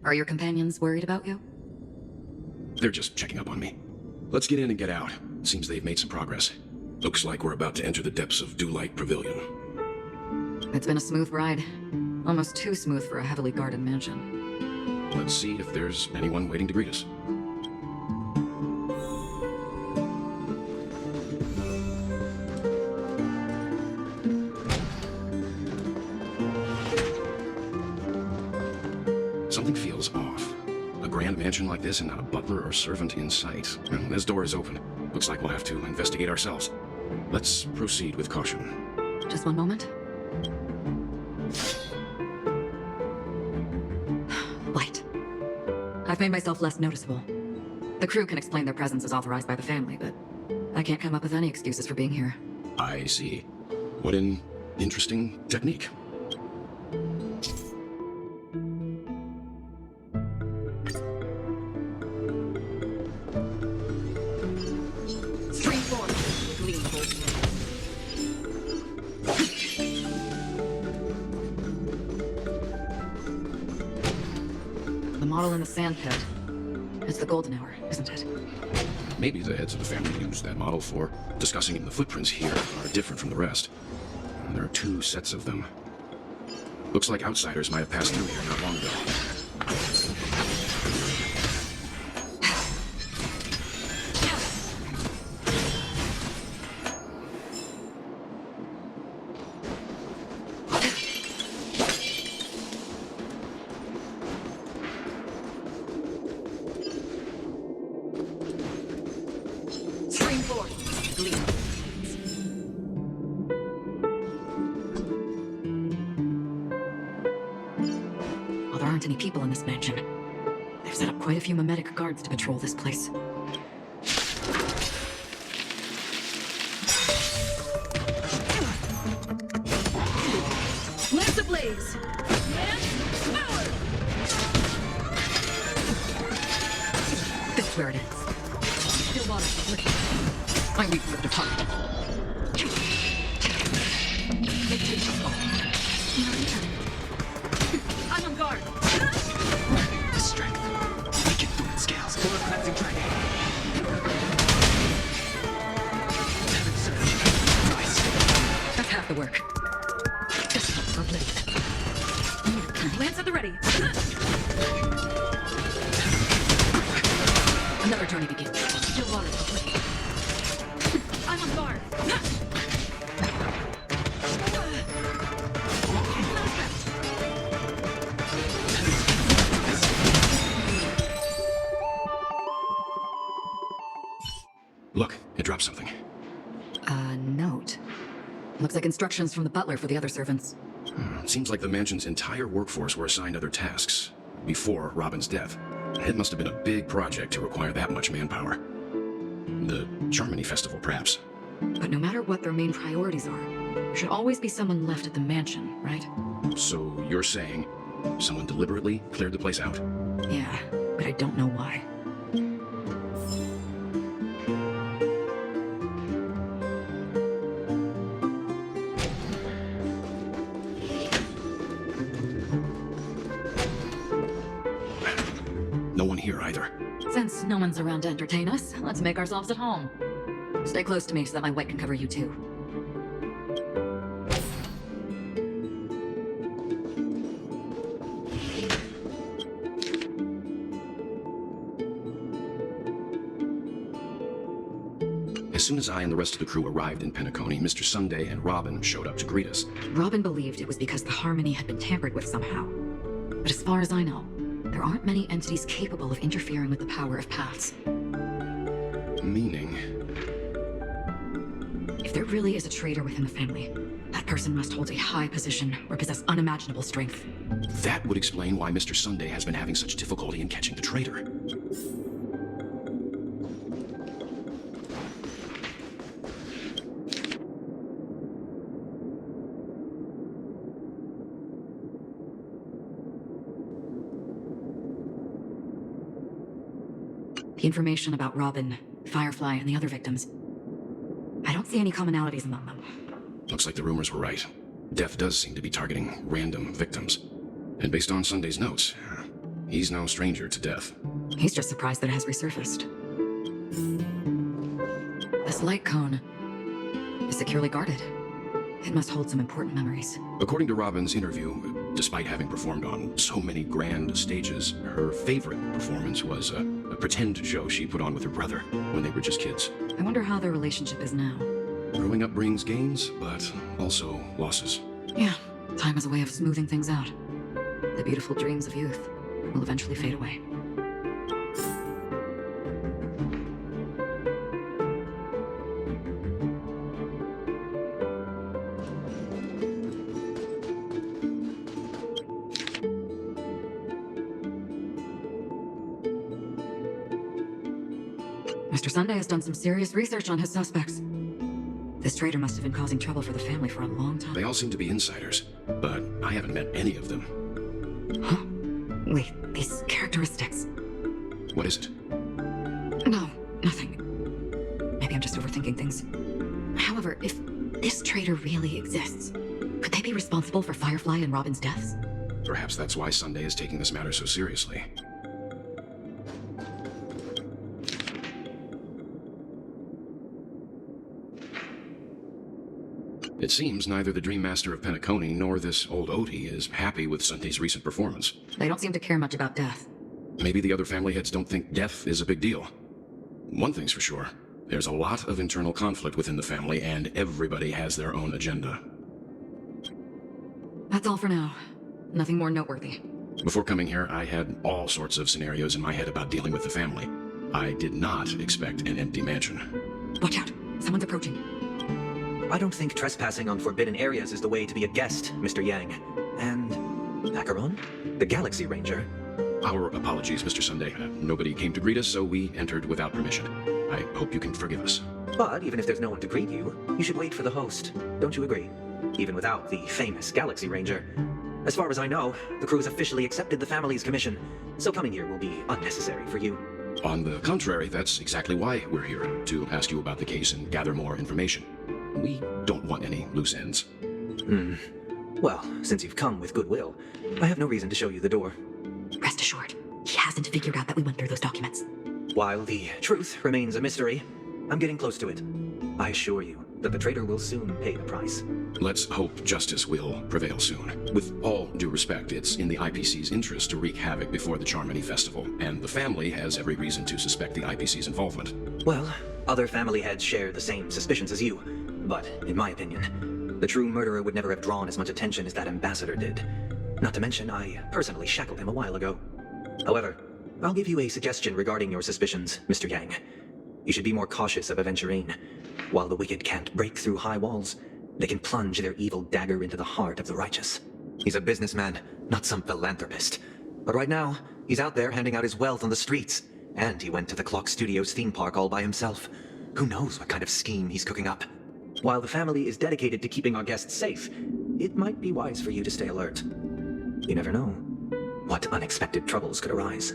Are your companions worried about you? They're just checking up on me. Let's get in and get out. Seems they've made some progress. Looks like we're about to enter the depths of Dewlight Pavilion. It's been a smooth ride. Almost too smooth for a heavily guarded mansion. Let's see if there's anyone waiting to greet us. Something feels off. A grand mansion like this and not a butler or servant in sight. Well, this door is open. Looks like we'll have to investigate ourselves. Let's proceed with caution. Just one moment. Light. I've made myself less noticeable. The crew can explain their presence as authorized by the family, but I can't come up with any excuses for being here. I see. What an interesting technique. The model in the sand pit. It's the golden hour, isn't it? Maybe the heads of the family used that model for discussing it. The footprints here are different from the rest. There are 2 sets of them. Looks like outsiders might have passed through here not long ago. Well, there aren't any people in this mansion. They've set up quite a few mimetic guards to patrol this place. Lance ablaze! Lance power! This is where it ends. Still water. I'm weak for the top. I'm on guard. The strength. Wicked fluid scales. Full of cleansing dragon. Heaven surge. Rise. That's half the work. Just lovely. Lance at the ready. Another journey begins. Still water. I'm on guard. Look, it dropped something. A note. Looks like instructions from the butler for the other servants. Seems like the mansion's entire workforce were assigned other tasks before Robin's death. It must have been a big project to require that much manpower. The Charmony Festival, perhaps. But no matter what their main priorities are, there should always be someone left at the mansion, right? So you're saying someone deliberately cleared the place out? Yeah, but I don't know why. No one here either. Since no one's around to entertain us, let's make ourselves at home. Stay close to me so that my white can cover you too. As soon as I and the rest of the crew arrived in Penacony, Mr. Sunday and Robin showed up to greet us. Robin believed it was because the harmony had been tampered with somehow. But as far as I know, there aren't many entities capable of interfering with the power of paths. Meaning? If there really is a traitor within the family, that person must hold a high position or possess unimaginable strength. That would explain why Mr. Sunday has been having such difficulty in catching the traitor. The information about Robin, Firefly, and the other victims, I don't see any commonalities among them. Looks like the rumors were right. Death does seem to be targeting random victims. And based on Sunday's notes, He's no stranger to death. He's just surprised that it has resurfaced. This light cone is securely guarded. It must hold some important memories. According to Robin's interview, despite having performed on so many grand stages, her favorite performance was a pretend show she put on with her brother when they were just kids. I wonder how their relationship is now. Growing up brings gains, but also losses. Yeah, time is a way of smoothing things out. The beautiful dreams of youth will eventually fade away. Mr. Sunday has done some serious research on his suspects. This traitor must have been causing trouble for the family for a long time. They all seem to be insiders, but I haven't met any of them. Huh? Wait, these characteristics. What is it? No, nothing. Maybe I'm just overthinking things. However, if this traitor really exists, could they be responsible for Firefly and Robin's deaths? Perhaps that's why Sunday is taking this matter so seriously. It seems neither the Dream Master of Penacony nor this old Odie is happy with Sunday's recent performance. They don't seem to care much about death. Maybe the other family heads don't think death is a big deal. One thing's for sure, there's a lot of internal conflict within the family, and everybody has their own agenda. That's all for now. Nothing more noteworthy. Before coming here, I had all sorts of scenarios in my head about dealing with the family. I did not expect an empty mansion. Watch out! Someone's approaching. I don't think trespassing on forbidden areas is the way to be a guest, Mr. Yang. And Acheron? The Galaxy Ranger? Our apologies, Mr. Sunday. Nobody came to greet us, so we entered without permission. I hope you can forgive us. But even if there's no one to greet you, you should wait for the host. Don't you agree? Even without the famous Galaxy Ranger. As far as I know, the crew's officially accepted the family's commission, so coming here will be unnecessary for you. On the contrary, that's exactly why we're here, to ask you about the case and gather more information. We don't want any loose ends. Well, since you've come with goodwill, I have no reason to show you the door. Rest assured, he hasn't figured out that we went through those documents. While the truth remains a mystery, I'm getting close to it. I assure you that the traitor will soon pay the price. Let's hope justice will prevail soon. With all due respect, it's in the IPC's interest to wreak havoc before the Charmony Festival, and the family has every reason to suspect the IPC's involvement. Well, other family heads share the same suspicions as you, but in my opinion, the true murderer would never have drawn as much attention as that ambassador did. Not to mention, I personally shackled him a while ago. However, I'll give you a suggestion regarding your suspicions, Mr. Yang. You should be more cautious of Aventurine. While the wicked can't break through high walls, they can plunge their evil dagger into the heart of the righteous. He's a businessman, not some philanthropist. But right now, he's out there handing out his wealth on the streets. And he went to the Clock Studios theme park all by himself. Who knows what kind of scheme he's cooking up? While the family is dedicated to keeping our guests safe, it might be wise for you to stay alert. You never know what unexpected troubles could arise.